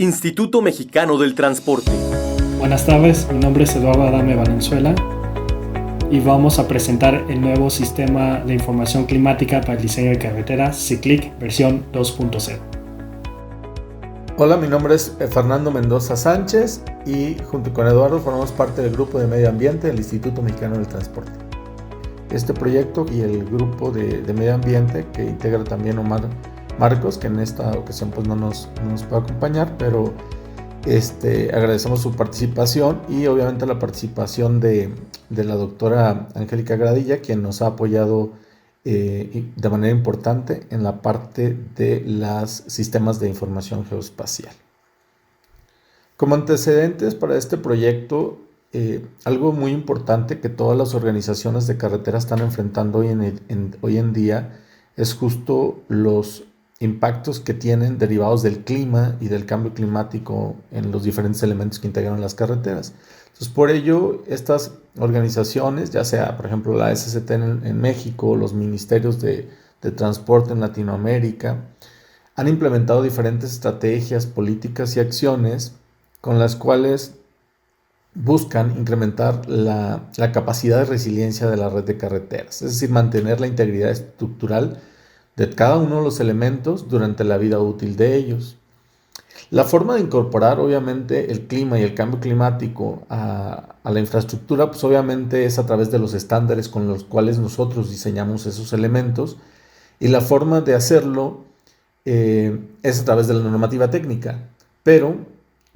Instituto Mexicano del Transporte. Buenas tardes, mi nombre es Eduardo Adame Valenzuela y vamos a presentar el nuevo Sistema de Información Climática para el Diseño de Carreteras, CICLIC, versión 2.0. Hola, mi nombre es Fernando Mendoza Sánchez y junto con Eduardo formamos parte del grupo de medio ambiente del Instituto Mexicano del Transporte. Este proyecto y el grupo de medio ambiente que integra también Omar Marcos, que en esta ocasión pues no nos puede acompañar, pero agradecemos su participación y obviamente la participación de la doctora Angélica Gradilla, quien nos ha apoyado de manera importante en la parte de los sistemas de información geoespacial. Como antecedentes para este proyecto, algo muy importante que todas las organizaciones de carreteras están enfrentando hoy en día es justo los impactos que tienen derivados del clima y del cambio climático en los diferentes elementos que integran las carreteras. Entonces, por ello, estas organizaciones, ya sea, por ejemplo, la SCT en México, los ministerios de transporte en Latinoamérica, han implementado diferentes estrategias, políticas y acciones con las cuales buscan incrementar la capacidad de resiliencia de la red de carreteras, es decir, mantener la integridad estructural de cada uno de los elementos durante la vida útil de ellos. La forma de incorporar obviamente el clima y el cambio climático a la infraestructura, pues obviamente es a través de los estándares con los cuales nosotros diseñamos esos elementos, y la forma de hacerlo es a través de la normativa técnica, pero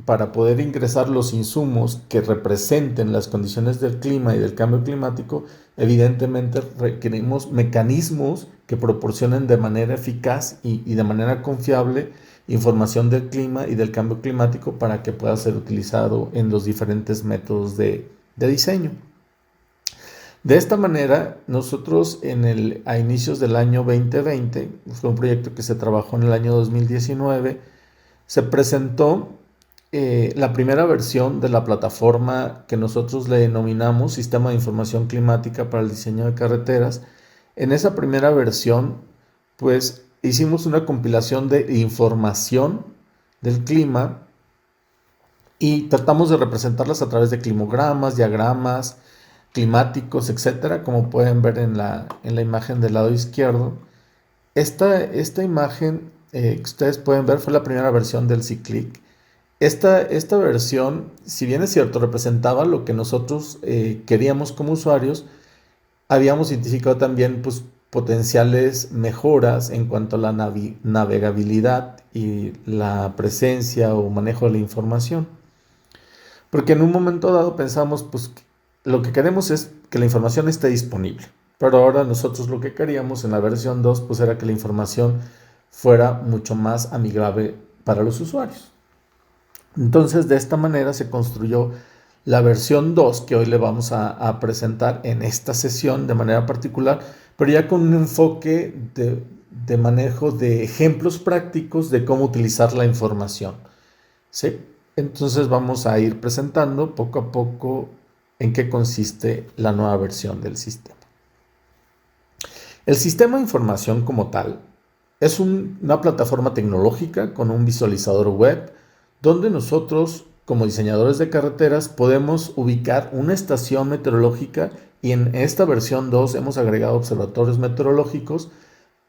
para poder ingresar los insumos que representen las condiciones del clima y del cambio climático, evidentemente requerimos mecanismos que proporcionen de manera eficaz y de manera confiable información del clima y del cambio climático para que pueda ser utilizado en los diferentes métodos de diseño. De esta manera, nosotros a inicios del año 2020, fue un proyecto que se trabajó en el año 2019, se presentó la primera versión de la plataforma que nosotros le denominamos Sistema de Información Climática para el Diseño de Carreteras. En esa primera versión, pues hicimos una compilación de información del clima y tratamos de representarlas a través de climogramas, diagramas climáticos, etcétera, como pueden ver en la imagen del lado izquierdo. Esta imagen que ustedes pueden ver fue la primera versión del CICLIC. Esta versión, si bien es cierto, representaba lo que nosotros queríamos como usuarios, habíamos identificado también pues, potenciales mejoras en cuanto a la navegabilidad y la presencia o manejo de la información. Porque en un momento dado pensamos, pues lo que queremos es que la información esté disponible. Pero ahora nosotros lo que queríamos en la versión 2 pues, era que la información fuera mucho más amigable para los usuarios. Entonces, de esta manera se construyó la versión 2 que hoy le vamos a presentar en esta sesión de manera particular, pero ya con un enfoque de manejo de ejemplos prácticos de cómo utilizar la información. ¿Sí? Entonces vamos a ir presentando poco a poco en qué consiste la nueva versión del sistema. El sistema de información como tal es una plataforma tecnológica con un visualizador web donde nosotros, como diseñadores de carreteras, podemos ubicar una estación meteorológica y en esta versión 2 hemos agregado observatorios meteorológicos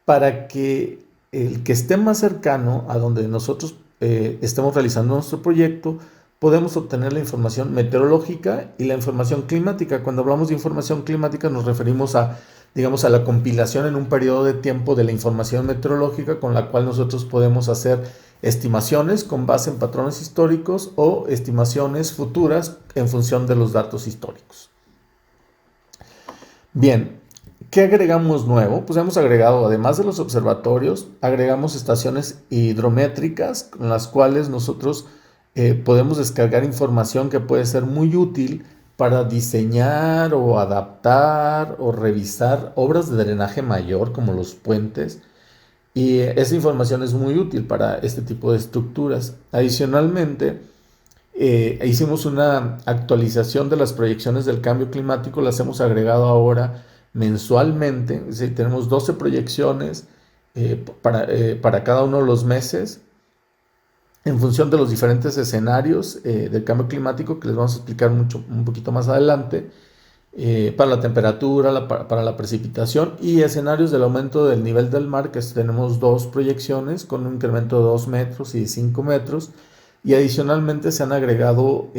para que el que esté más cercano a donde nosotros estemos realizando nuestro proyecto, podemos obtener la información meteorológica y la información climática. Cuando hablamos de información climática nos referimos a la compilación en un periodo de tiempo de la información meteorológica con la cual nosotros podemos hacer estimaciones con base en patrones históricos o estimaciones futuras en función de los datos históricos. Bien, ¿qué agregamos nuevo? Pues hemos agregado, además de los observatorios, agregamos estaciones hidrométricas con las cuales nosotros podemos descargar información que puede ser muy útil para diseñar o adaptar o revisar obras de drenaje mayor como los puentes. Y esa información es muy útil para este tipo de estructuras. Adicionalmente, hicimos una actualización de las proyecciones del cambio climático, las hemos agregado ahora mensualmente, es decir, tenemos 12 proyecciones para cada uno de los meses en función de los diferentes escenarios del cambio climático que les vamos a explicar un poquito más adelante, para la temperatura, para la precipitación y escenarios del aumento del nivel del mar, que tenemos dos proyecciones con un incremento de 2 metros y 5 metros, y adicionalmente se han agregado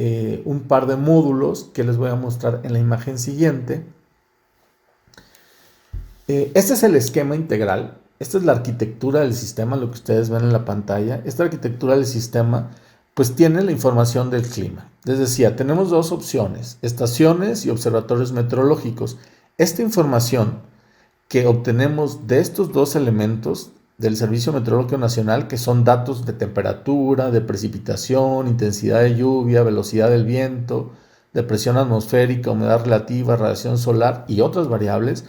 un par de módulos que les voy a mostrar en la imagen siguiente. Este es el esquema integral, esta es la arquitectura del sistema, lo que ustedes ven en la pantalla. Esta arquitectura del sistema pues tiene la información del clima. Les decía, tenemos dos opciones, estaciones y observatorios meteorológicos. Esta información que obtenemos de estos dos elementos del Servicio Meteorológico Nacional, que son datos de temperatura, de precipitación, intensidad de lluvia, velocidad del viento, de presión atmosférica, humedad relativa, radiación solar y otras variables,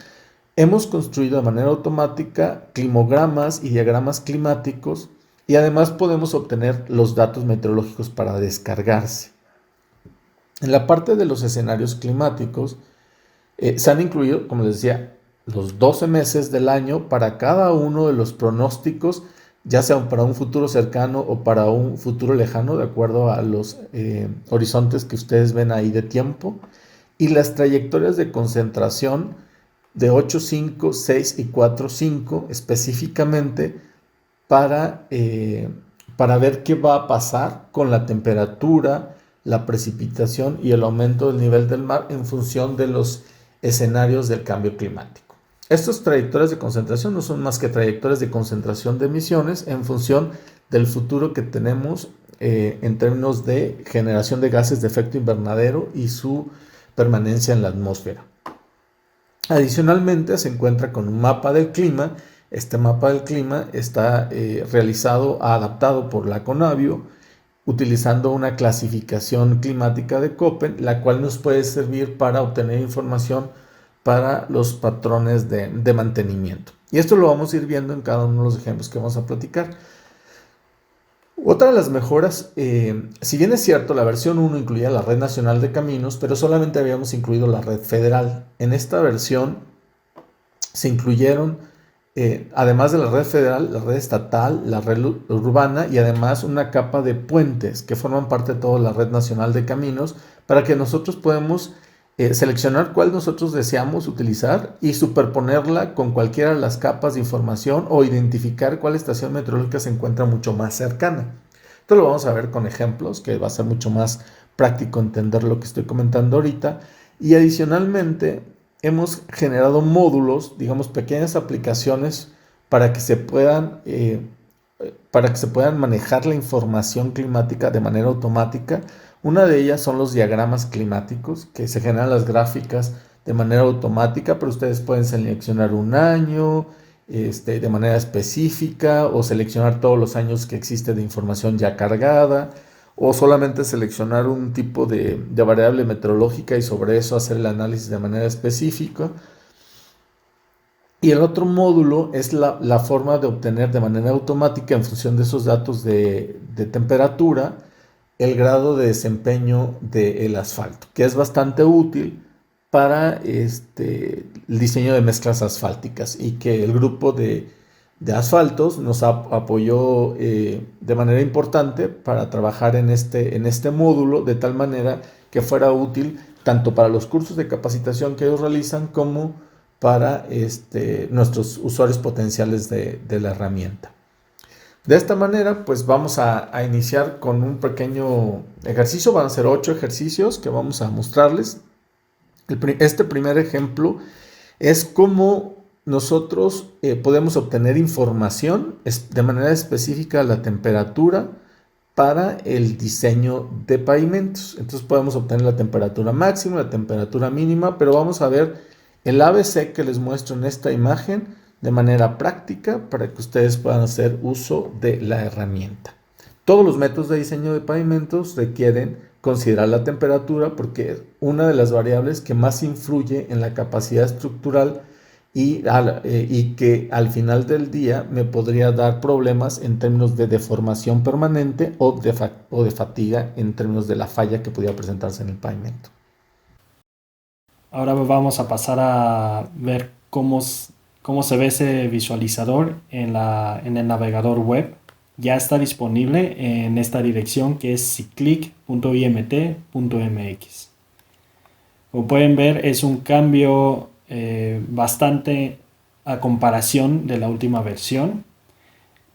hemos construido de manera automática climogramas y diagramas climáticos, y además podemos obtener los datos meteorológicos para descargarse. En la parte de los escenarios climáticos se han incluido, como les decía, los 12 meses del año para cada uno de los pronósticos, ya sea para un futuro cercano o para un futuro lejano, de acuerdo a los horizontes que ustedes ven ahí de tiempo, y las trayectorias de concentración de 8.5, 6 y 4.5 específicamente para ver qué va a pasar con la temperatura, la precipitación y el aumento del nivel del mar en función de los escenarios del cambio climático. Estas trayectorias de concentración no son más que trayectorias de concentración de emisiones en función del futuro que tenemos en términos de generación de gases de efecto invernadero y su permanencia en la atmósfera. Adicionalmente se encuentra con un mapa del clima. Este mapa del clima está adaptado por la Conavio, utilizando una clasificación climática de Köppen, la cual nos puede servir para obtener información para los patrones de mantenimiento. Y esto lo vamos a ir viendo en cada uno de los ejemplos que vamos a platicar. Otra de las mejoras, si bien es cierto, la versión 1 incluía la Red Nacional de Caminos, pero solamente habíamos incluido la red federal. En esta versión se incluyeron, además de la red federal, la red estatal, la red urbana y además una capa de puentes que forman parte de toda la Red Nacional de Caminos, para que nosotros podamos seleccionar cuál nosotros deseamos utilizar y superponerla con cualquiera de las capas de información o identificar cuál estación meteorológica se encuentra mucho más cercana. Esto lo vamos a ver con ejemplos, que va a ser mucho más práctico entender lo que estoy comentando ahorita. Y adicionalmente hemos generado módulos, digamos pequeñas aplicaciones para que se puedan manejar la información climática de manera automática. Una de ellas son los diagramas climáticos, que se generan las gráficas de manera automática, pero ustedes pueden seleccionar un año de manera específica, o seleccionar todos los años que existe de información ya cargada, o solamente seleccionar un tipo de variable meteorológica y sobre eso hacer el análisis de manera específica. Y el otro módulo es la forma de obtener de manera automática, en función de esos datos de temperatura, el grado de desempeño del asfalto, que es bastante útil para el diseño de mezclas asfálticas, y que el grupo de asfaltos nos apoyó de manera importante para trabajar en este módulo, de tal manera que fuera útil tanto para los cursos de capacitación que ellos realizan como para nuestros usuarios potenciales de la herramienta. De esta manera, pues vamos a iniciar con un pequeño ejercicio. Van a ser 8 ejercicios que vamos a mostrarles. Este primer ejemplo es cómo nosotros podemos obtener información de manera específica de la temperatura para el diseño de pavimentos. Entonces podemos obtener la temperatura máxima, la temperatura mínima, pero vamos a ver el ABC que les muestro en esta imagen de manera práctica para que ustedes puedan hacer uso de la herramienta. Todos los métodos de diseño de pavimentos requieren considerar la temperatura, porque es una de las variables que más influye en la capacidad estructural y que al final del día me podría dar problemas en términos de deformación permanente o de fatiga en términos de la falla que pudiera presentarse en el pavimento. Ahora vamos a pasar a ver cómo se ve ese visualizador en el navegador web. ya está disponible en esta dirección que es cyclic.imt.mx. Como pueden ver, es un cambio bastante a comparación de la última versión.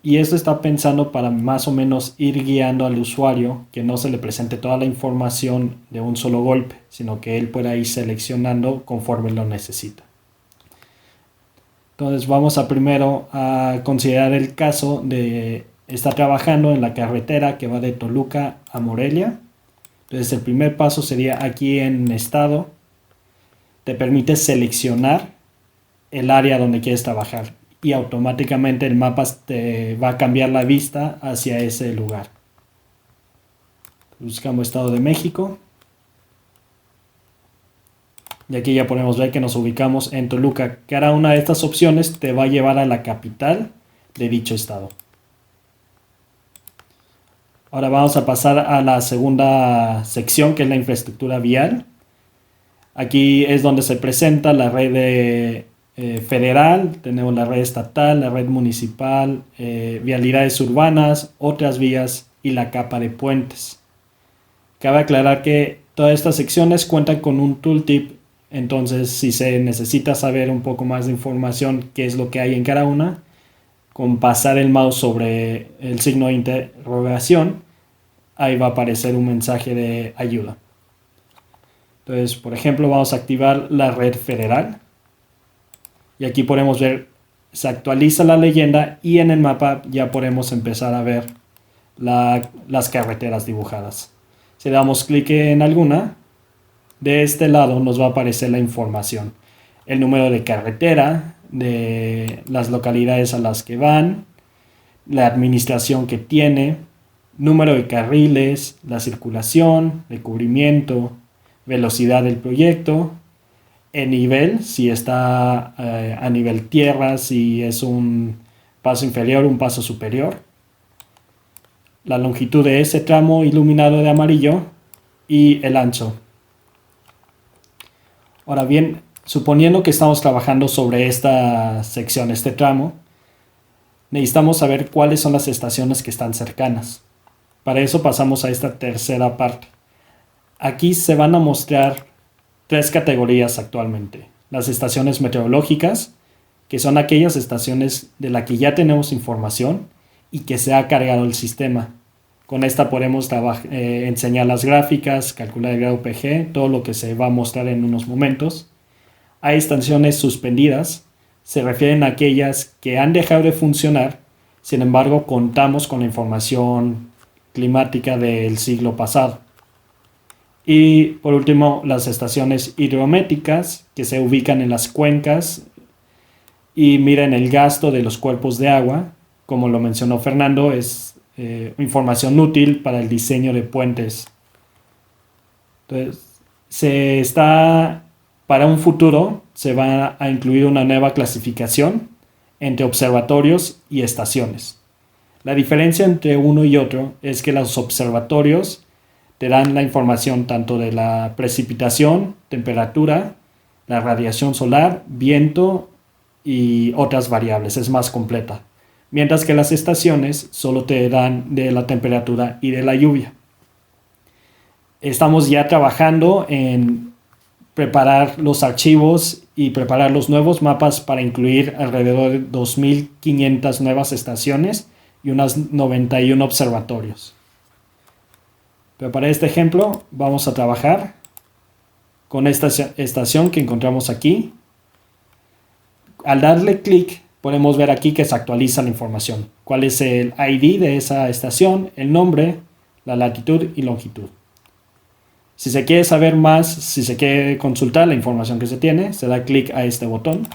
Y esto está pensando para más o menos ir guiando al usuario, que no se le presente toda la información de un solo golpe, sino que él pueda ir seleccionando conforme lo necesita. Entonces vamos a primero a considerar el caso de estar trabajando en la carretera que va de Toluca a Morelia. Entonces el primer paso sería aquí en estado, te permite seleccionar el área donde quieres trabajar y automáticamente el mapa te va a cambiar la vista hacia ese lugar. Buscamos Estado de México. Y aquí ya podemos ver que nos ubicamos en Toluca. Cada una de estas opciones te va a llevar a la capital de dicho estado. Ahora vamos a pasar a la segunda sección, que es la infraestructura vial. Aquí es donde se presenta la red federal, tenemos la red estatal, la red municipal, vialidades urbanas, otras vías y la capa de puentes. Cabe aclarar que todas estas secciones cuentan con un tooltip, entonces si se necesita saber un poco más de información, qué es lo que hay en cada una, con pasar el mouse sobre el signo de interrogación, ahí va a aparecer un mensaje de ayuda. Entonces, por ejemplo, vamos a activar la red federal. Y aquí podemos ver, se actualiza la leyenda y en el mapa ya podemos empezar a ver las carreteras dibujadas. Si damos clic en alguna, de este lado nos va a aparecer la información. El número de carretera, de las localidades a las que van, la administración que tiene, número de carriles, la circulación, el cubrimiento, velocidad del proyecto, el nivel, si está a nivel tierra, si es un paso inferior, un paso superior, la longitud de ese tramo iluminado de amarillo y el ancho. Ahora bien, suponiendo que estamos trabajando sobre esta sección, este tramo, necesitamos saber cuáles son las estaciones que están cercanas. Para eso pasamos a esta tercera parte. Aquí se van a mostrar tres categorías actualmente. Las estaciones meteorológicas, que son aquellas estaciones de las que ya tenemos información y que se ha cargado el sistema. Con esta podemos enseñar las gráficas, calcular el grado PG, todo lo que se va a mostrar en unos momentos. Hay estaciones suspendidas, se refieren a aquellas que han dejado de funcionar, sin embargo contamos con la información climática del siglo pasado. Y por último, las estaciones hidrométricas, que se ubican en las cuencas y miden el gasto de los cuerpos de agua. Como lo mencionó Fernando, es información útil para el diseño de puentes. Entonces, para un futuro se va a incluir una nueva clasificación entre observatorios y estaciones. La diferencia entre uno y otro es que los observatorios te dan la información tanto de la precipitación, temperatura, la radiación solar, viento y otras variables, es más completa. Mientras que las estaciones solo te dan de la temperatura y de la lluvia. Estamos ya trabajando en preparar los archivos y preparar los nuevos mapas para incluir alrededor de 2.500 nuevas estaciones y unas 91 observatorios. Pero para este ejemplo vamos a trabajar con esta estación que encontramos aquí. Al darle clic podemos ver aquí que se actualiza la información. Cuál es el ID de esa estación, el nombre, la latitud y longitud. Si se quiere saber más, si se quiere consultar la información que se tiene, se da clic a este botón.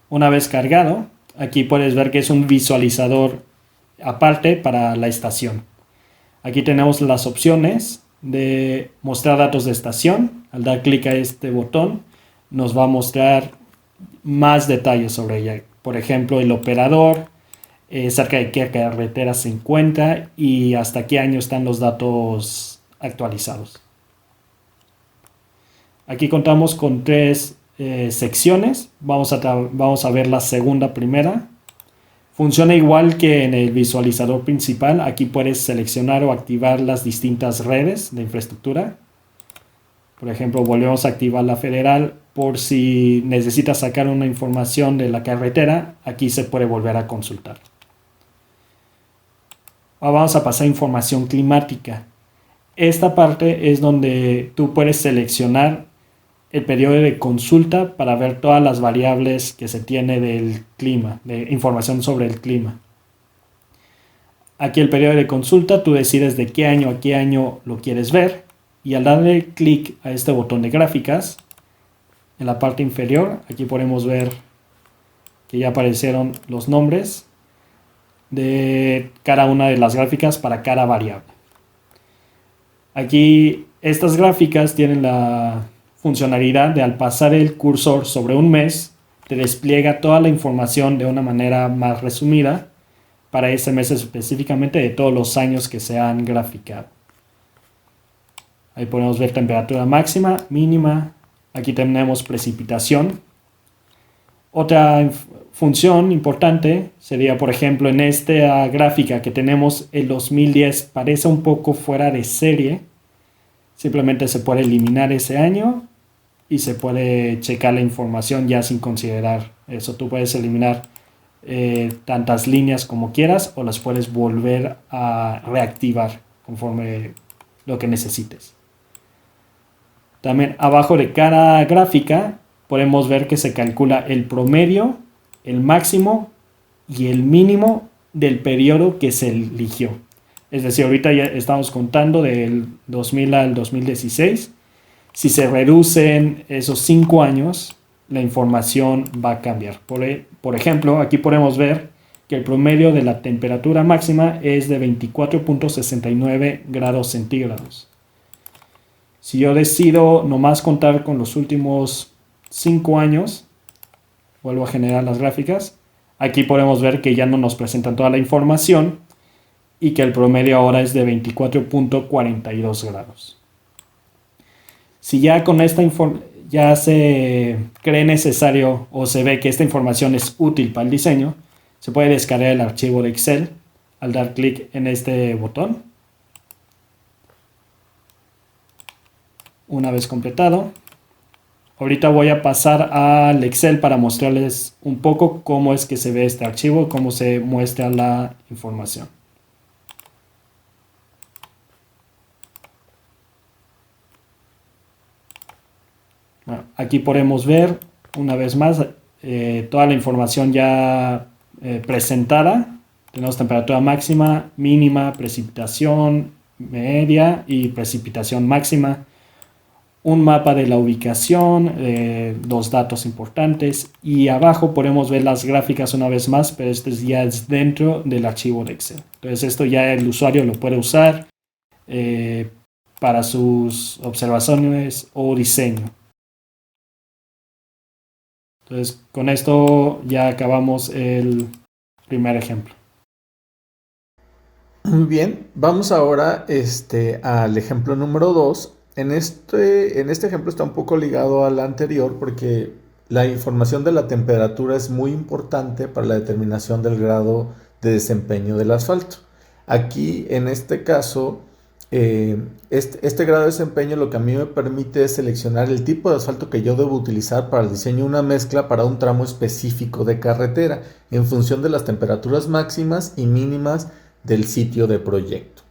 Una vez cargado, aquí puedes ver que es un visualizador aparte para la estación. Aquí tenemos las opciones de mostrar datos de estación. Al dar clic a este botón nos va a mostrar más detalles sobre ella. Por ejemplo, el operador, cerca de qué carretera se encuentra y hasta qué año están los datos actualizados. Aquí contamos con tres secciones. Vamos a ver la segunda primera. Funciona igual que en el visualizador principal. Aquí puedes seleccionar o activar las distintas redes de infraestructura. Por ejemplo, volvemos a activar la federal por si necesitas sacar una información de la carretera. Aquí se puede volver a consultar. Ahora vamos a pasar a información climática. Esta parte es donde tú puedes seleccionar el periodo de consulta para ver todas las variables que se tiene del clima, de información sobre el clima. Aquí el periodo de consulta, tú decides de qué año a qué año lo quieres ver, y al darle clic a este botón de gráficas, en la parte inferior, aquí podemos ver que ya aparecieron los nombres de cada una de las gráficas para cada variable. Aquí estas gráficas tienen la funcionalidad de, al pasar el cursor sobre un mes, te despliega toda la información de una manera más resumida para ese mes específicamente de todos los años que se han graficado. Ahí podemos ver temperatura máxima, mínima. Aquí tenemos precipitación. Otra función importante sería, por ejemplo, en esta gráfica que tenemos el 2010 parece un poco fuera de serie. Simplemente se puede eliminar ese año y se puede checar la información ya sin considerar eso. Tú puedes eliminar tantas líneas como quieras o las puedes volver a reactivar conforme lo que necesites. También abajo de cada gráfica podemos ver que se calcula el promedio, el máximo y el mínimo del periodo que se eligió. Es decir, ahorita ya estamos contando del 2000 al 2016. Si se reducen esos 5 años, la información va a cambiar. Por ejemplo, aquí podemos ver que el promedio de la temperatura máxima es de 24.69 grados centígrados. Si yo decido nomás contar con los últimos 5 años, vuelvo a generar las gráficas, aquí podemos ver que ya no nos presentan toda la información y que el promedio ahora es de 24.42 grados. Si ya con esta ya se cree necesario o se ve que esta información es útil para el diseño, se puede descargar el archivo de Excel al dar clic en este botón. Una vez completado, ahorita voy a pasar al Excel para mostrarles un poco cómo es que se ve este archivo, cómo se muestra la información. Bueno, aquí podemos ver una vez más toda la información ya presentada. Tenemos temperatura máxima, mínima, precipitación media y precipitación máxima. Un mapa de la ubicación, los datos importantes, y abajo podemos ver las gráficas una vez más, pero este ya es dentro del archivo de Excel. Entonces esto ya el usuario lo puede usar para sus observaciones o diseño. Entonces con esto ya acabamos el primer ejemplo. Muy bien, vamos ahora al ejemplo número 2. En este ejemplo está un poco ligado al anterior porque la información de la temperatura es muy importante para la determinación del grado de desempeño del asfalto. Aquí, en este caso, este grado de desempeño lo que a mí me permite es seleccionar el tipo de asfalto que yo debo utilizar para el diseño de una mezcla para un tramo específico de carretera en función de las temperaturas máximas y mínimas del sitio de proyecto.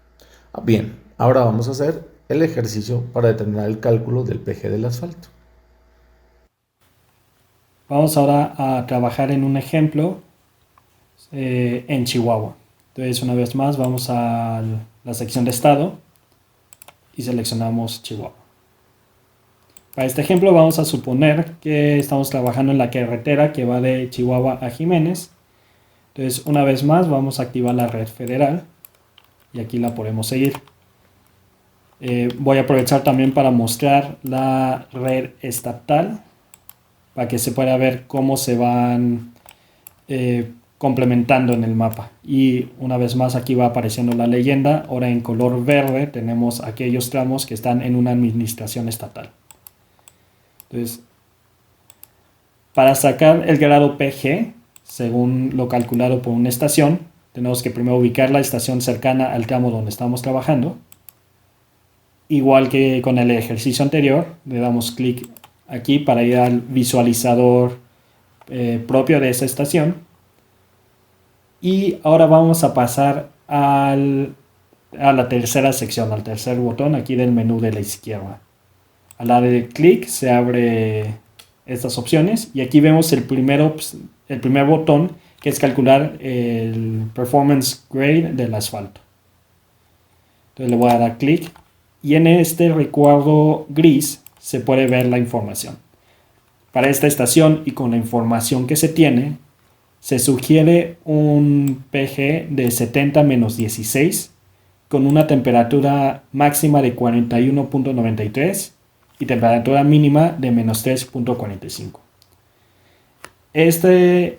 Bien, ahora vamos a hacer el ejercicio para determinar el cálculo del PG del asfalto. Vamos ahora a trabajar en un ejemplo en Chihuahua. Entonces, una vez más, vamos a la sección de estado y seleccionamos Chihuahua. Para este ejemplo vamos a suponer que estamos trabajando en la carretera que va de Chihuahua a Jiménez. Entonces, una vez más, vamos a activar la red federal y aquí la podemos seguir. Voy a aprovechar también para mostrar la red estatal para que se pueda ver cómo se van complementando en el mapa. Y una vez más aquí va apareciendo la leyenda. Ahora en color verde tenemos aquellos tramos que están en una administración estatal. Entonces Para sacar el grado PG, según lo calculado por una estación, tenemos que primero ubicar la estación cercana al tramo donde estamos trabajando. Igual que con el ejercicio anterior, le damos clic aquí para ir al visualizador propio de esa estación. Y ahora vamos a pasar a la tercera sección, al tercer botón aquí del menú de la izquierda. Al darle clic se abre estas opciones y aquí vemos el primer botón, que es calcular el performance grade del asfalto. Entonces le voy a dar clic y en este recuadro gris se puede ver la información. Para esta estación y con la información que se tiene, se sugiere un PG de 70-16 con una temperatura máxima de 41.93 y temperatura mínima de -3.45. Este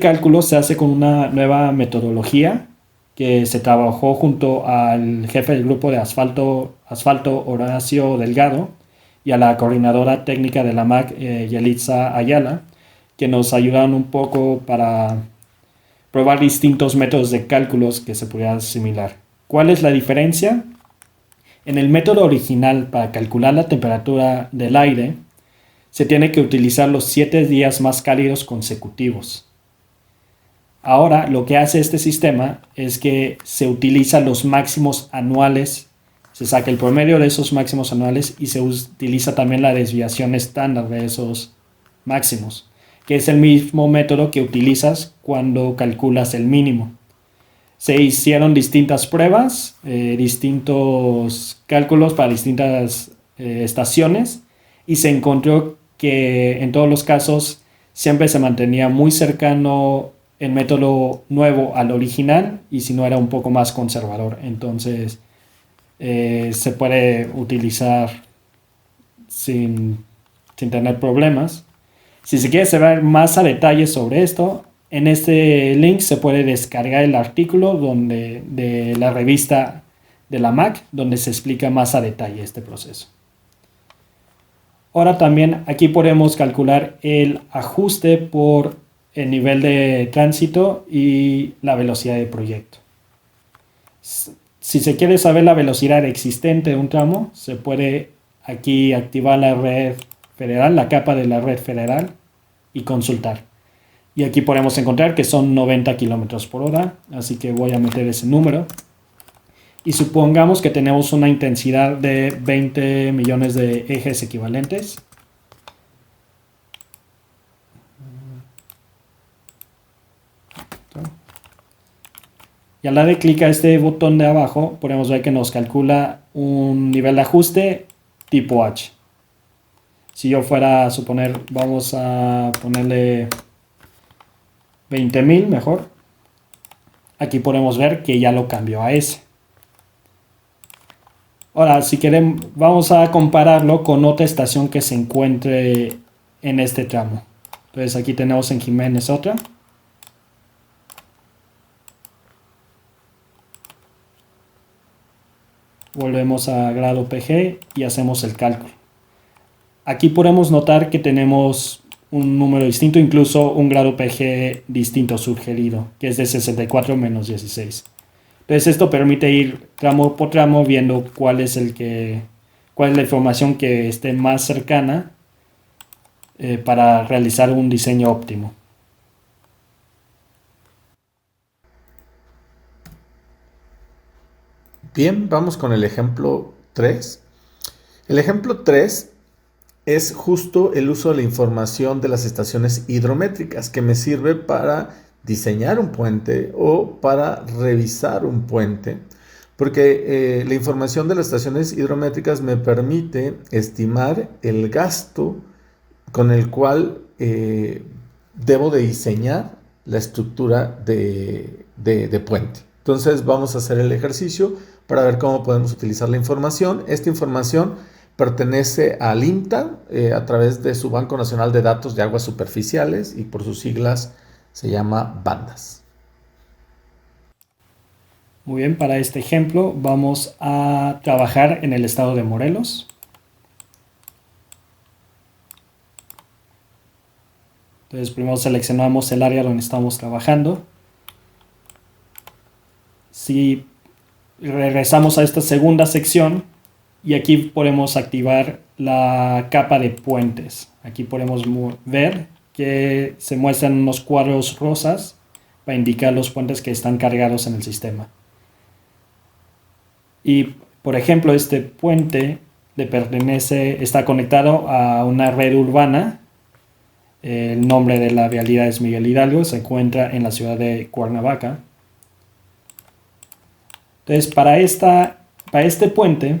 cálculo se hace con una nueva metodología que se trabajó junto al jefe del grupo de asfalto Horacio Delgado y a la coordinadora técnica de la MAC, Yelitza Ayala, que nos ayudaron un poco para probar distintos métodos de cálculos que se pudieran asimilar. ¿Cuál es la diferencia? En el método original, para calcular la temperatura del aire, se tiene que utilizar los 7 días más cálidos consecutivos. Ahora, lo que hace este sistema es que se utiliza los máximos anuales, se saca el promedio de esos máximos anuales y se utiliza también la desviación estándar de esos máximos, que es el mismo método que utilizas cuando calculas el mínimo. Se hicieron distintas pruebas, distintos cálculos para distintas estaciones y se encontró que en todos los casos siempre se mantenía muy cercano el método nuevo al original y si no era un poco más conservador. Entonces se puede utilizar sin tener problemas. Si se quiere saber más a detalle sobre esto, en este link se puede descargar el artículo de la revista de la MAC, donde se explica más a detalle este proceso. Ahora también aquí podemos calcular el ajuste por el nivel de tránsito y la velocidad de proyecto. Si se quiere saber la velocidad existente de un tramo, se puede aquí activar la red federal, la capa de la red federal y consultar. Y aquí podemos encontrar que son 90 km/h, así que voy a meter ese número. Y supongamos que tenemos una intensidad de 20 millones de ejes equivalentes. Y al darle clic a este botón de abajo, podemos ver que nos calcula un nivel de ajuste tipo H. Si yo fuera a suponer, vamos a ponerle 20.000 mejor. Aquí podemos ver que ya lo cambió a S. Ahora, si quieren, vamos a compararlo con otra estación que se encuentre en este tramo. Entonces aquí tenemos en Jiménez otra. Volvemos a grado PG y hacemos el cálculo. Aquí podemos notar que tenemos un número distinto, incluso un grado PG distinto sugerido, que es de 64 menos 16. Entonces esto permite ir tramo por tramo viendo cuál es la información que esté más cercana para realizar un diseño óptimo. Bien, vamos con el ejemplo 3. El ejemplo 3 es justo el uso de la información de las estaciones hidrométricas que me sirve para diseñar un puente o para revisar un puente, porque la información de las estaciones hidrométricas me permite estimar el gasto con el cual debo de diseñar la estructura de puente. Entonces vamos a hacer el ejercicio para ver cómo podemos utilizar la información. Esta información pertenece al INTA a través de su Banco Nacional de Datos de Aguas Superficiales y por sus siglas se llama BANDAS. Muy bien, para este ejemplo vamos a trabajar en el estado de Morelos. Entonces primero seleccionamos el área donde estamos trabajando. Si regresamos a esta segunda sección y aquí podemos activar la capa de puentes. Aquí podemos ver que se muestran unos cuadros rosas para indicar los puentes que están cargados en el sistema. Y por ejemplo, este puente está conectado a una red urbana. El nombre de la vialidad es Miguel Hidalgo, se encuentra en la ciudad de Cuernavaca. Entonces, para este puente,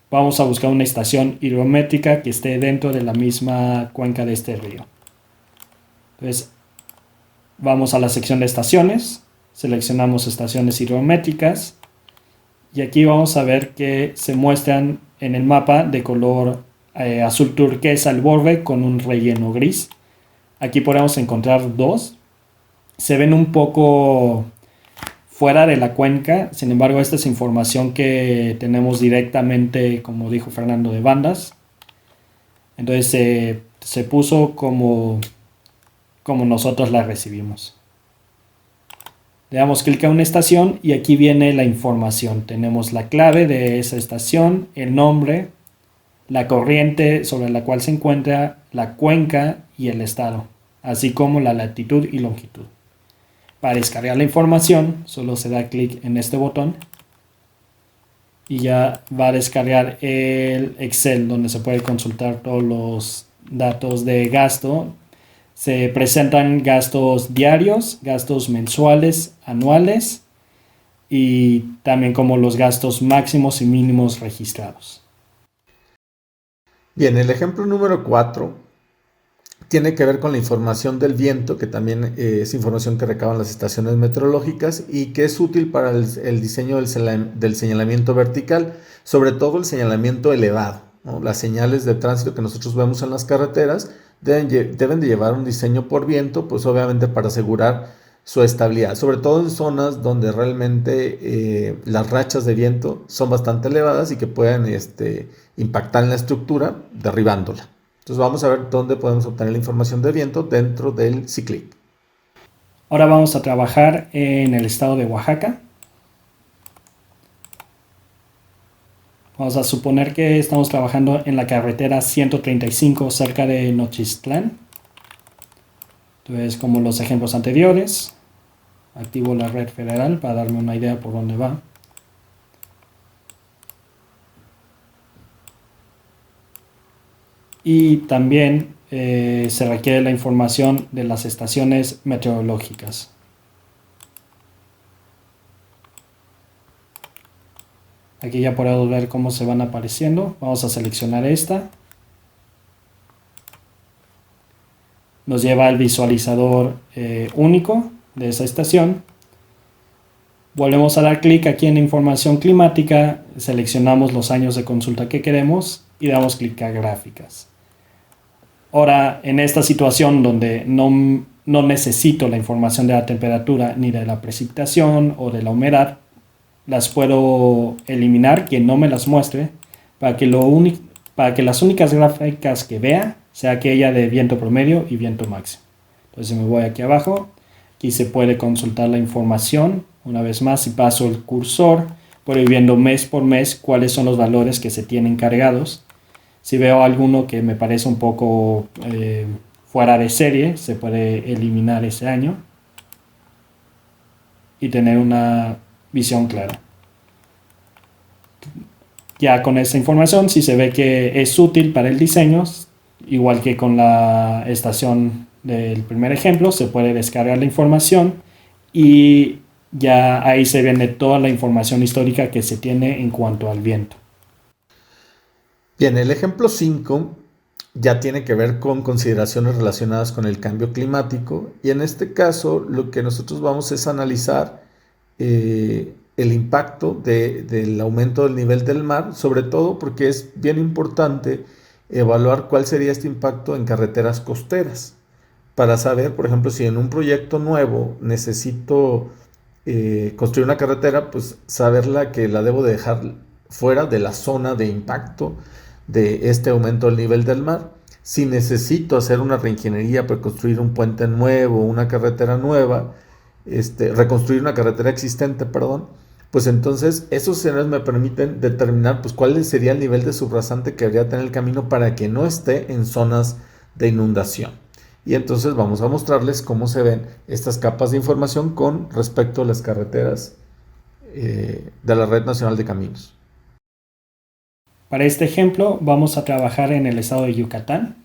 vamos a buscar una estación hidrométrica que esté dentro de la misma cuenca de este río. Entonces, vamos a la sección de estaciones, seleccionamos estaciones hidrométricas y aquí vamos a ver que se muestran en el mapa de color azul turquesa al borde con un relleno gris. Aquí podemos encontrar dos. Se ven un poco fuera de la cuenca, sin embargo esta es información que tenemos directamente, como dijo Fernando, de bandas. Entonces se puso como nosotros la recibimos. Le damos clic a una estación y aquí viene la información. Tenemos la clave de esa estación, el nombre, la corriente sobre la cual se encuentra, la cuenca y el estado, así como la latitud y longitud. Para descargar la información, solo se da clic en este botón y ya va a descargar el Excel donde se puede consultar todos los datos de gasto. Se presentan gastos diarios, gastos mensuales, anuales y también como los gastos máximos y mínimos registrados. Bien, el ejemplo número 4 tiene que ver con la información del viento, que también es información que recaban las estaciones meteorológicas y que es útil para el diseño del señalamiento vertical, sobre todo el señalamiento elevado, ¿no? Las señales de tránsito que nosotros vemos en las carreteras deben de llevar un diseño por viento, pues obviamente para asegurar su estabilidad, sobre todo en zonas donde realmente las rachas de viento son bastante elevadas y que pueden impactar en la estructura derribándola. Entonces vamos a ver dónde podemos obtener la información de viento dentro del CICLIC. Ahora vamos a trabajar en el estado de Oaxaca. Vamos a suponer que estamos trabajando en la carretera 135 cerca de Nochistlán. Entonces, como los ejemplos anteriores, activo la red federal para darme una idea por dónde va. Y también se requiere la información de las estaciones meteorológicas. Aquí ya podemos ver cómo se van apareciendo. Vamos a seleccionar esta. Nos lleva al visualizador único de esa estación. Volvemos a dar clic aquí en información climática. Seleccionamos los años de consulta que queremos y damos clic a gráficas. Ahora, en esta situación donde no necesito la información de la temperatura ni de la precipitación o de la humedad, las puedo eliminar, que no me las muestre, para que las únicas gráficas que vea sea aquella de viento promedio y viento máximo. Entonces me voy aquí abajo, aquí se puede consultar la información. Una vez más, si paso el cursor, puedo ir viendo mes por mes cuáles son los valores que se tienen cargados. Si veo alguno que me parece un poco fuera de serie, se puede eliminar ese año y tener una visión clara. Ya con esta información, si se ve que es útil para el diseño, igual que con la estación del primer ejemplo, se puede descargar la información y ya ahí se viene toda la información histórica que se tiene en cuanto al viento. Bien, el ejemplo 5 ya tiene que ver con consideraciones relacionadas con el cambio climático y en este caso lo que nosotros vamos es analizar el impacto del aumento del nivel del mar, sobre todo porque es bien importante evaluar cuál sería este impacto en carreteras costeras para saber, por ejemplo, si en un proyecto nuevo necesito construir una carretera, pues saberla que la debo de dejar fuera de la zona de impacto de este aumento del nivel del mar. Si necesito hacer una reingeniería para construir un puente nuevo, una carretera nueva, reconstruir una carretera existente, perdón, pues entonces esos escenarios me permiten determinar pues cuál sería el nivel de subrasante que debería tener el camino para que no esté en zonas de inundación. Y entonces vamos a mostrarles cómo se ven estas capas de información con respecto a las carreteras de la Red Nacional de Caminos. Para este ejemplo vamos a trabajar en el estado de Yucatán.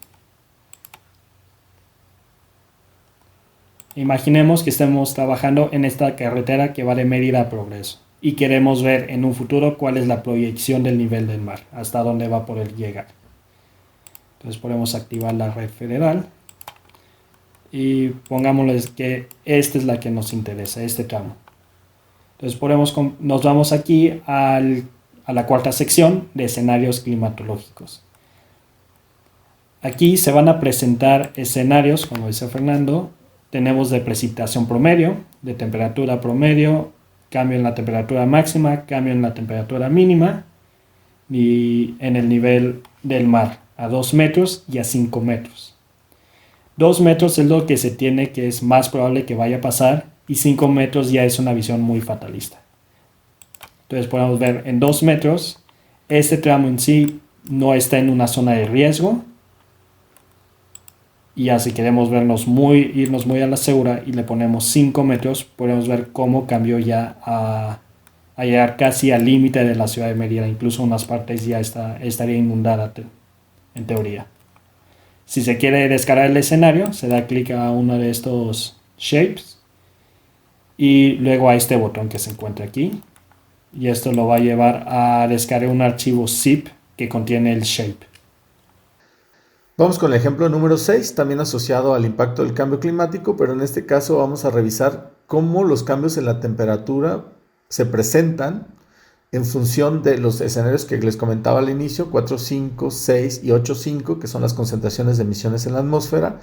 Imaginemos que estemos trabajando en esta carretera que va de Mérida a Progreso y queremos ver en un futuro cuál es la proyección del nivel del mar, hasta dónde va a poder llegar. Entonces podemos activar la red federal y pongámosles que esta es la que nos interesa, este tramo. Entonces nos vamos aquí a la cuarta sección de escenarios climatológicos. Aquí se van a presentar escenarios, como dice Fernando. Tenemos de precipitación promedio, de temperatura promedio, cambio en la temperatura máxima, cambio en la temperatura mínima y en el nivel del mar a 2 metros y a 5 metros. 2 metros es lo que se tiene que es más probable que vaya a pasar y 5 metros ya es una visión muy fatalista. Entonces podemos ver en 2 metros, este tramo en sí no está en una zona de riesgo. Y ya si queremos irnos muy a la segura y le ponemos 5 metros, podemos ver cómo cambió ya a llegar casi al límite de la ciudad de Mérida. Incluso unas partes ya estaría inundada en teoría. Si se quiere descargar el escenario, se da clic a uno de estos shapes y luego a este botón que se encuentra aquí. Y esto lo va a llevar a descargar un archivo zip que contiene el shape. Vamos con el ejemplo número 6, también asociado al impacto del cambio climático, pero en este caso vamos a revisar cómo los cambios en la temperatura se presentan en función de los escenarios que les comentaba al inicio, 4.5, 6 y 8.5, que son las concentraciones de emisiones en la atmósfera,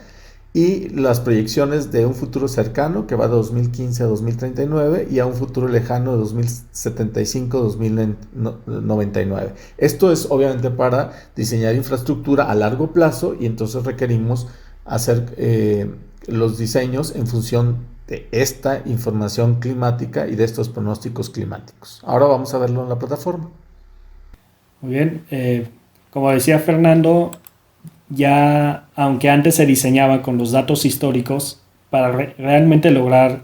y las proyecciones de un futuro cercano que va de 2015 a 2039 y a un futuro lejano de 2075 a 2099. Esto es obviamente para diseñar infraestructura a largo plazo y entonces requerimos hacer los diseños en función de esta información climática y de estos pronósticos climáticos. Ahora vamos a verlo en la plataforma. Muy bien, como decía Fernando, ya aunque antes se diseñaba con los datos históricos, para realmente lograr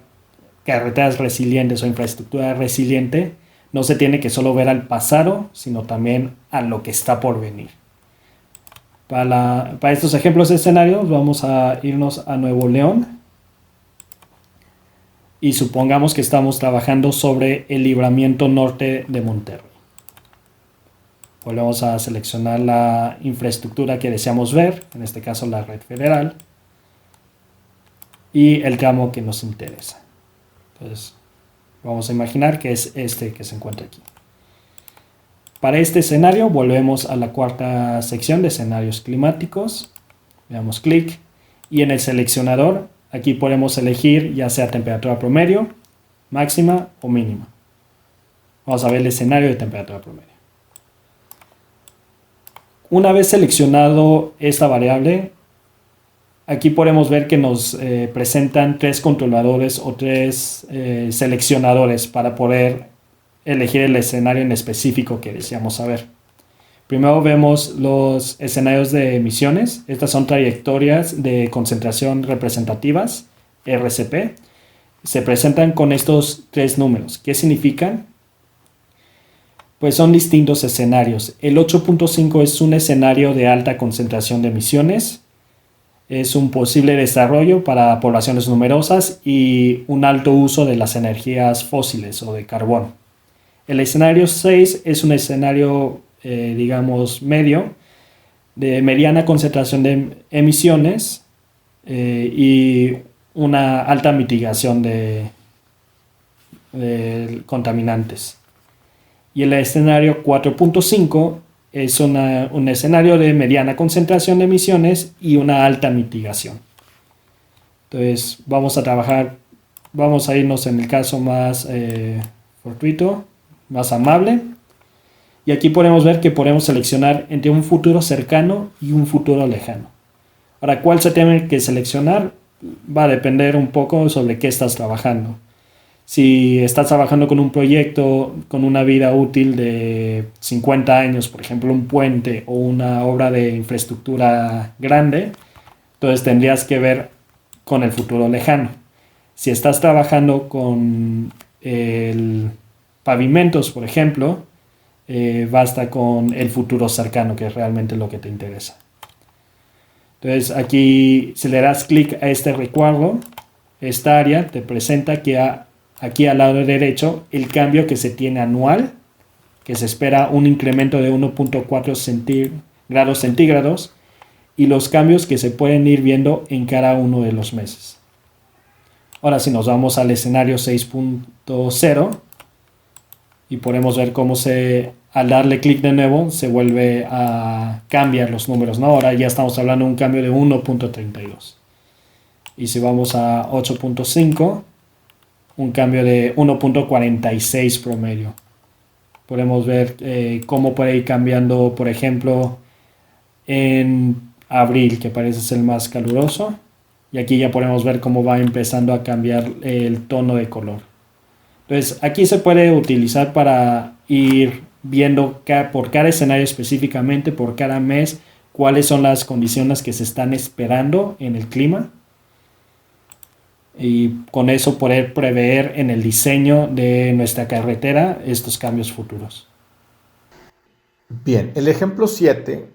carreteras resilientes o infraestructura resiliente, no se tiene que solo ver al pasado, sino también a lo que está por venir. Para estos ejemplos de escenarios vamos a irnos a Nuevo León y supongamos que estamos trabajando sobre el libramiento norte de Monterrey. Volvemos a seleccionar la infraestructura que deseamos ver, en este caso la red federal, y el tramo que nos interesa. Entonces, vamos a imaginar que es este que se encuentra aquí. Para este escenario, volvemos a la cuarta sección de escenarios climáticos. Le damos clic y en el seleccionador, aquí podemos elegir ya sea temperatura promedio, máxima o mínima. Vamos a ver el escenario de temperatura promedio. Una vez seleccionado esta variable, aquí podemos ver que nos presentan 3 controladores o 3 seleccionadores para poder elegir el escenario en específico que deseamos saber. Primero vemos los escenarios de emisiones. Estas son trayectorias de concentración representativas, RCP. Se presentan con estos 3 números. ¿Qué significan? Pues son distintos escenarios. El 8.5 es un escenario de alta concentración de emisiones. Es un posible desarrollo para poblaciones numerosas y un alto uso de las energías fósiles o de carbón. El escenario 6 es un escenario, digamos, medio, de mediana concentración de emisiones y una alta mitigación de contaminantes. Y el escenario 4.5 es un escenario de mediana concentración de emisiones y una alta mitigación. Entonces vamos a irnos en el caso más fortuito, más amable. Y aquí podemos ver que podemos seleccionar entre un futuro cercano y un futuro lejano. Ahora, ¿cuál se tiene que seleccionar? Va a depender un poco sobre qué estás trabajando. Si estás trabajando con un proyecto con una vida útil de 50 años, por ejemplo, un puente o una obra de infraestructura grande, entonces tendrías que ver con el futuro lejano. Si estás trabajando con pavimentos, por ejemplo, basta con el futuro cercano, que es realmente lo que te interesa. Entonces aquí, si le das clic a este recuadro, esta área te presenta que aquí al lado derecho el cambio que se tiene anual, que se espera un incremento de 1.4 grados centígrados, y los cambios que se pueden ir viendo en cada uno de los meses. Ahora si nos vamos al escenario 6.0 y podemos ver cómo al darle clic de nuevo se vuelve a cambiar los números, ¿no? Ahora ya estamos hablando de un cambio de 1.32. Y si vamos a 8.5, un cambio de 1.46 promedio. Podemos ver cómo puede ir cambiando, por ejemplo, en abril, que parece ser el más caluroso. Y aquí ya podemos ver cómo va empezando a cambiar el tono de color. Entonces, aquí se puede utilizar para ir viendo por cada escenario específicamente, por cada mes, cuáles son las condiciones que se están esperando en el clima. Y con eso poder prever en el diseño de nuestra carretera estos cambios futuros. Bien, el ejemplo 7,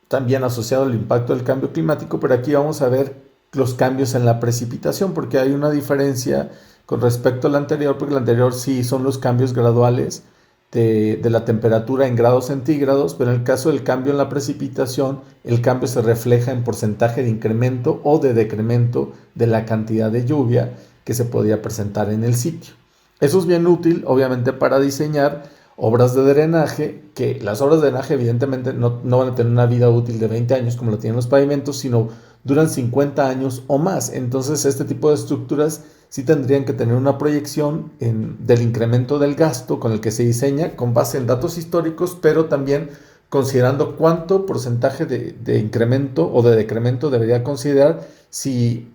también asociado al impacto del cambio climático, pero aquí vamos a ver los cambios en la precipitación, porque hay una diferencia con respecto al anterior, porque el anterior sí son los cambios graduales de la temperatura en grados centígrados, pero en el caso del cambio en la precipitación, el cambio se refleja en porcentaje de incremento o de decremento de la cantidad de lluvia que se podía presentar en el sitio. Eso es bien útil, obviamente, para diseñar obras de drenaje, que las obras de drenaje evidentemente no van a tener una vida útil de 20 años como lo tienen los pavimentos, sino duran 50 años o más. Entonces este tipo de estructuras sí tendrían que tener una proyección del incremento del gasto con el que se diseña con base en datos históricos, pero también considerando cuánto porcentaje de incremento o de decremento debería considerar si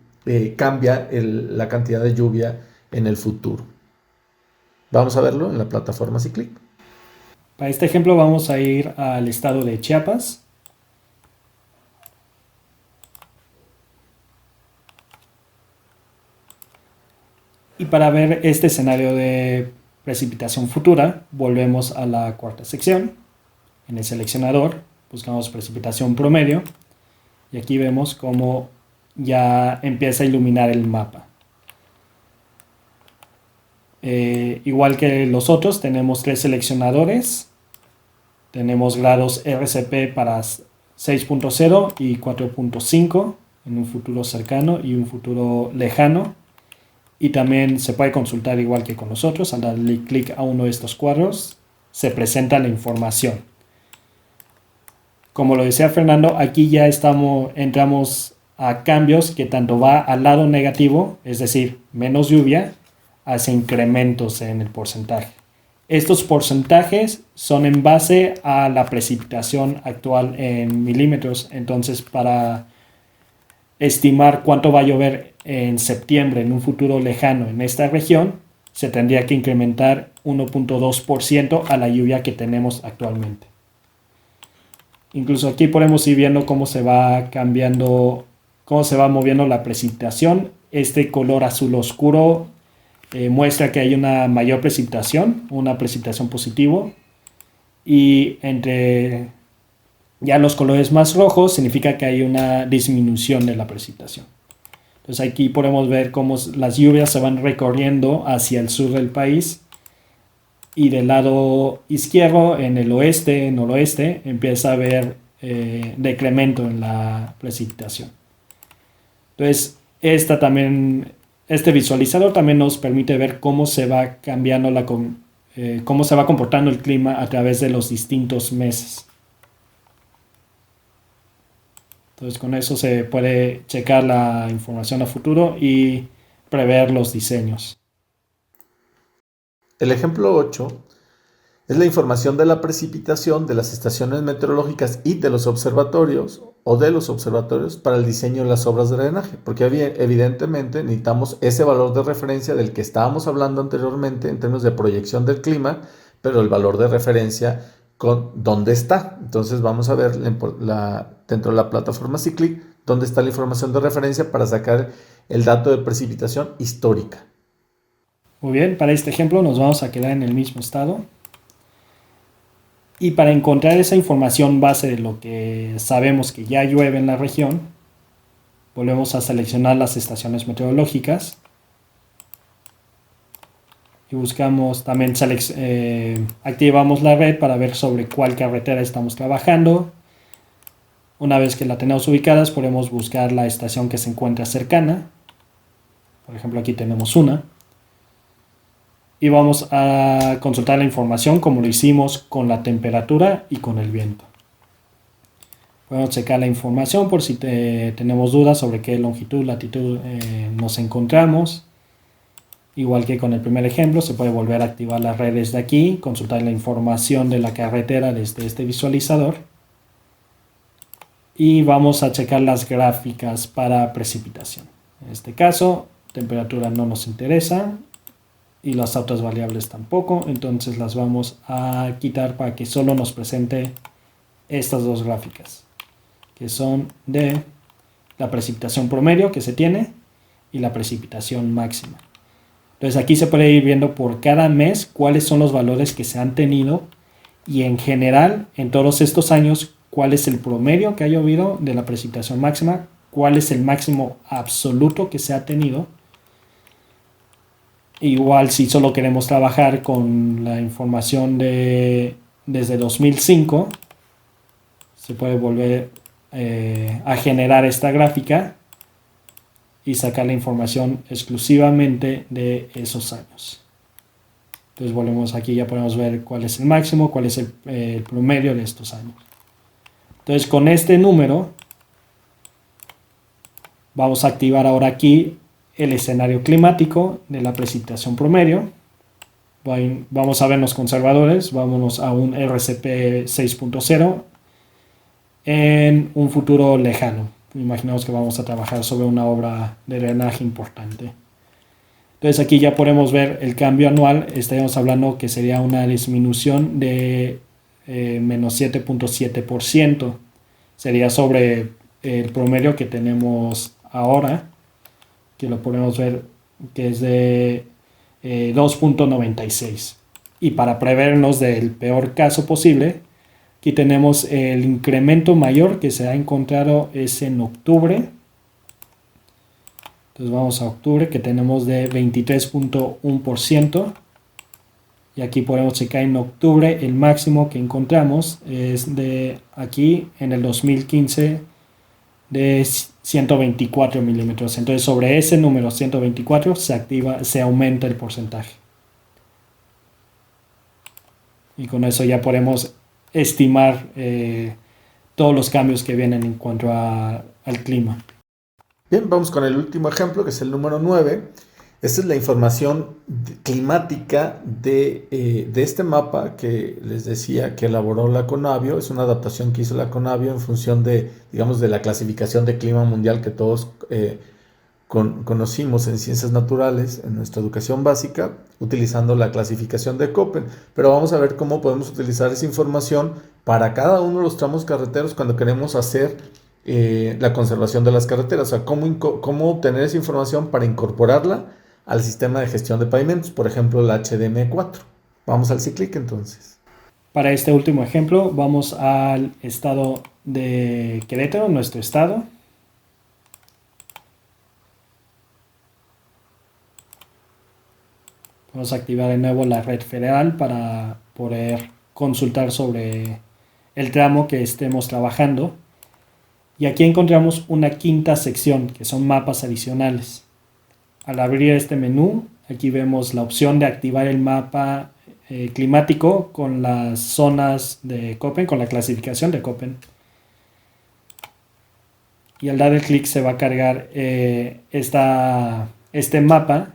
cambia la cantidad de lluvia en el futuro. Vamos a verlo en la plataforma Ciclic. Para este ejemplo vamos a ir al estado de Chiapas. Y para ver este escenario de precipitación futura, volvemos a la cuarta sección. En el seleccionador buscamos precipitación promedio y aquí vemos cómo ya empieza a iluminar el mapa. Igual que los otros, tenemos 3 seleccionadores. Tenemos grados RCP para 6.0 y 4.5 en un futuro cercano y un futuro lejano. Y también se puede consultar igual que con nosotros. Al darle clic a uno de estos cuadros, se presenta la información. Como lo decía Fernando, aquí ya entramos a cambios que tanto va al lado negativo, es decir, menos lluvia, hacia incrementos en el porcentaje. Estos porcentajes son en base a la precipitación actual en milímetros. Entonces, para estimar cuánto va a llover en septiembre en un futuro lejano en esta región, se tendría que incrementar 1.2% a la lluvia que tenemos actualmente. Incluso aquí podemos ir viendo cómo se va cambiando, cómo se va moviendo la precipitación. Este color azul oscuro muestra que hay una mayor precipitación, una precipitación positivo, y entre ya los colores más rojos significa que hay una disminución de la precipitación. Entonces aquí podemos ver cómo las lluvias se van recorriendo hacia el sur del país, y del lado izquierdo, en el oeste, noroeste, empieza a haber decremento en la precipitación. Entonces este visualizador también nos permite ver cómo se va cambiando cómo se va comportando el clima a través de los distintos meses. Entonces con eso se puede checar la información a futuro y prever los diseños. El ejemplo 8 Es la información de la precipitación de las estaciones meteorológicas y de los observatorios para el diseño de las obras de drenaje, porque evidentemente necesitamos ese valor de referencia del que estábamos hablando anteriormente en términos de proyección del clima, pero el valor de referencia con dónde está. Entonces vamos a ver dentro de la plataforma Cyclic dónde está la información de referencia para sacar el dato de precipitación histórica. Muy bien, para este ejemplo nos vamos a quedar en el mismo estado. Y para encontrar esa información base de lo que sabemos que ya llueve en la región, volvemos a seleccionar las estaciones meteorológicas y buscamos también, activamos la red para ver sobre cuál carretera estamos trabajando. Una vez que la tenemos ubicadas, podemos buscar la estación que se encuentra cercana. Por ejemplo, aquí tenemos una. Y vamos a consultar la información como lo hicimos con la temperatura y con el viento. Podemos checar la información por si tenemos dudas sobre qué longitud, latitud nos encontramos. Igual que con el primer ejemplo, se puede volver a activar las redes de aquí, consultar la información de la carretera desde este visualizador. Y vamos a checar las gráficas para precipitación. En este caso, temperatura no nos interesa. Y las otras variables tampoco, entonces las vamos a quitar para que solo nos presente estas dos gráficas, que son de la precipitación promedio que se tiene y la precipitación máxima. Entonces aquí se puede ir viendo por cada mes cuáles son los valores que se han tenido y en general en todos estos años cuál es el promedio que ha llovido de la precipitación máxima, cuál es el máximo absoluto que se ha tenido. Igual si solo queremos trabajar con la información desde 2005, se puede volver a generar esta gráfica y sacar la información exclusivamente de esos años. Entonces volvemos aquí, ya podemos ver cuál es el máximo, cuál es el promedio de estos años. Entonces con este número vamos a activar ahora aquí el escenario climático de la precipitación promedio. Vamos a vernos conservadores, vámonos a un RCP 6.0 en un futuro lejano. Imaginemos que vamos a trabajar sobre una obra de drenaje importante. Entonces aquí ya podemos ver el cambio anual, estaríamos hablando que sería una disminución de menos 7.7%. Sería sobre el promedio que tenemos ahora, que lo podemos ver que es de 2.96. Y para prevernos del peor caso posible, aquí tenemos el incremento mayor que se ha encontrado es en octubre. Entonces vamos a octubre, que tenemos de 23.1%. Y aquí podemos checar en octubre el máximo que encontramos es de aquí en el 2015 de 124 milímetros. Entonces sobre ese número 124 se aumenta el porcentaje. Y con eso ya podemos estimar todos los cambios que vienen en cuanto al clima. Bien, vamos con el último ejemplo, que es el número 9. Esta es la información climática de este mapa que les decía que elaboró la Conavio. Es una adaptación que hizo la Conavio en función de, digamos, de la clasificación de clima mundial que todos conocimos en ciencias naturales, en nuestra educación básica, utilizando la clasificación de Köppen. Pero vamos a ver cómo podemos utilizar esa información para cada uno de los tramos carreteros cuando queremos hacer la conservación de las carreteras. O sea, cómo obtener esa información para incorporarla al sistema de gestión de pavimentos, por ejemplo, el HDM4. Vamos al Cyclic entonces. Para este último ejemplo, vamos al estado de Querétaro, nuestro estado. Vamos a activar de nuevo la red federal para poder consultar sobre el tramo que estemos trabajando. Y aquí encontramos una quinta sección, que son mapas adicionales. Al abrir este menú, aquí vemos la opción de activar el mapa climático con las zonas de Köppen, con la clasificación de Köppen. Y al dar el clic se va a cargar este mapa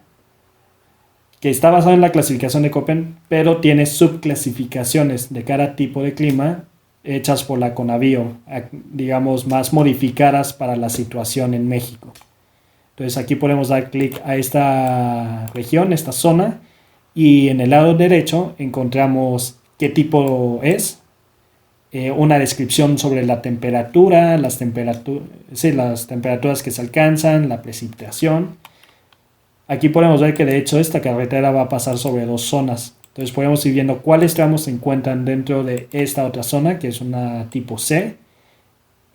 que está basado en la clasificación de Köppen, pero tiene subclasificaciones de cada tipo de clima hechas por la Conavio, digamos, más modificadas para la situación en México. Entonces aquí podemos dar clic a esta región, esta zona, y en el lado derecho encontramos qué tipo es, una descripción sobre la temperatura, las temperaturas que se alcanzan, la precipitación. Aquí podemos ver que de hecho esta carretera va a pasar sobre 2 zonas. Entonces podemos ir viendo cuáles tramos se encuentran dentro de esta otra zona, que es una tipo C,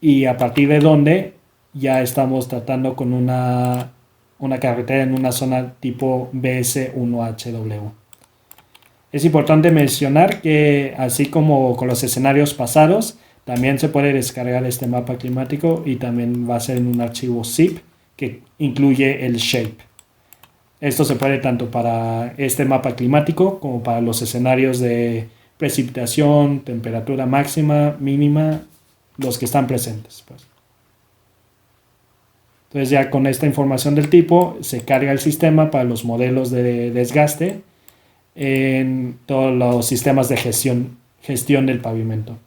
y a partir de donde ya estamos tratando con una carretera en una zona tipo BS1HW. Es importante mencionar que así como con los escenarios pasados, también se puede descargar este mapa climático y también va a ser en un archivo zip que incluye el shape. Esto se puede tanto para este mapa climático como para los escenarios de precipitación, temperatura máxima, mínima, los que están presentes, pues. Entonces ya con esta información del tipo se carga el sistema para los modelos de desgaste en todos los sistemas de gestión del pavimento.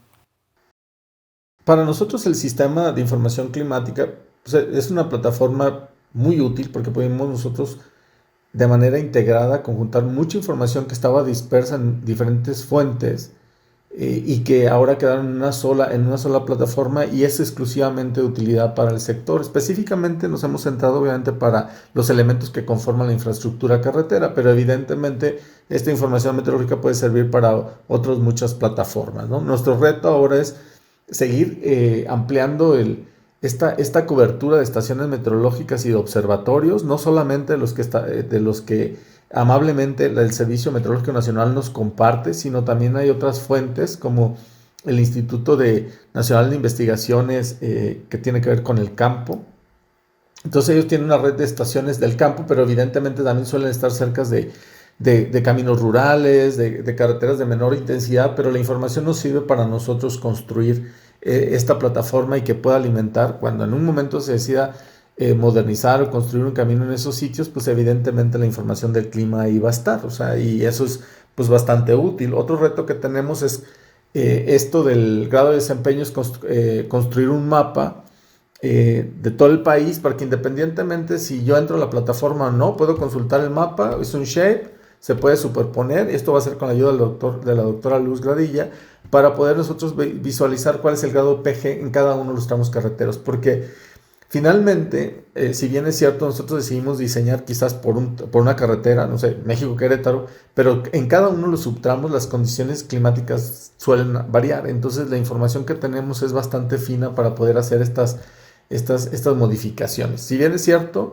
Para nosotros el sistema de información climática pues, es una plataforma muy útil porque podemos nosotros de manera integrada conjuntar mucha información que estaba dispersa en diferentes fuentes y que ahora quedaron en una sola plataforma y es exclusivamente de utilidad para el sector. Específicamente nos hemos centrado obviamente para los elementos que conforman la infraestructura carretera, pero evidentemente esta información meteorológica puede servir para otras muchas plataformas, ¿no? Nuestro reto ahora es seguir ampliando esta cobertura de estaciones meteorológicas y de observatorios, no solamente de los que amablemente el Servicio Meteorológico Nacional nos comparte, sino también hay otras fuentes como el Instituto Nacional de Investigaciones que tiene que ver con el campo. Entonces ellos tienen una red de estaciones del campo, pero evidentemente también suelen estar cerca de caminos rurales, de carreteras de menor intensidad, pero la información nos sirve para nosotros construir esta plataforma y que pueda alimentar cuando en un momento se decida modernizar o construir un camino en esos sitios, pues evidentemente la información del clima ahí va a estar, o sea, y eso es pues bastante útil. Otro reto que tenemos es esto del grado de desempeño, es construir un mapa de todo el país para que independientemente si yo entro a la plataforma o no, puedo consultar el mapa, es un shape, se puede superponer, esto va a ser con la ayuda de la doctora Luz Gradilla, para poder nosotros visualizar cuál es el grado de PG en cada uno de los tramos carreteros, porque finalmente, si bien es cierto, nosotros decidimos diseñar quizás por una carretera, no sé, México-Querétaro, pero en cada uno de los subtramos las condiciones climáticas suelen variar, entonces la información que tenemos es bastante fina para poder hacer estas modificaciones. Si bien es cierto,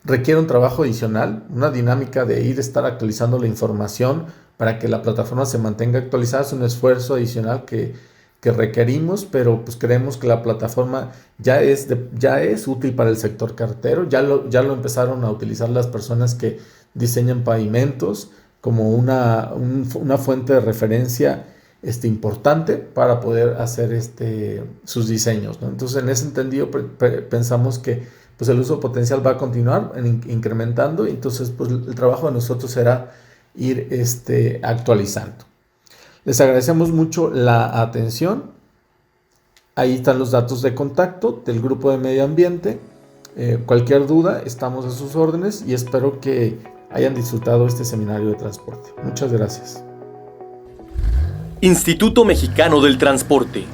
requiere un trabajo adicional, una dinámica de estar actualizando la información para que la plataforma se mantenga actualizada, es un esfuerzo adicional que requerimos, pero pues creemos que la plataforma ya es útil para el sector carretero, ya lo empezaron a utilizar las personas que diseñan pavimentos como una fuente de referencia importante para poder hacer sus diseños, ¿no? Entonces en ese entendido pensamos que pues el uso potencial va a continuar incrementando y entonces pues el trabajo de nosotros será ir actualizando. Les agradecemos mucho la atención. Ahí están los datos de contacto del grupo de medio ambiente. Cualquier duda, estamos a sus órdenes y espero que hayan disfrutado este seminario de transporte. Muchas gracias. Instituto Mexicano del Transporte.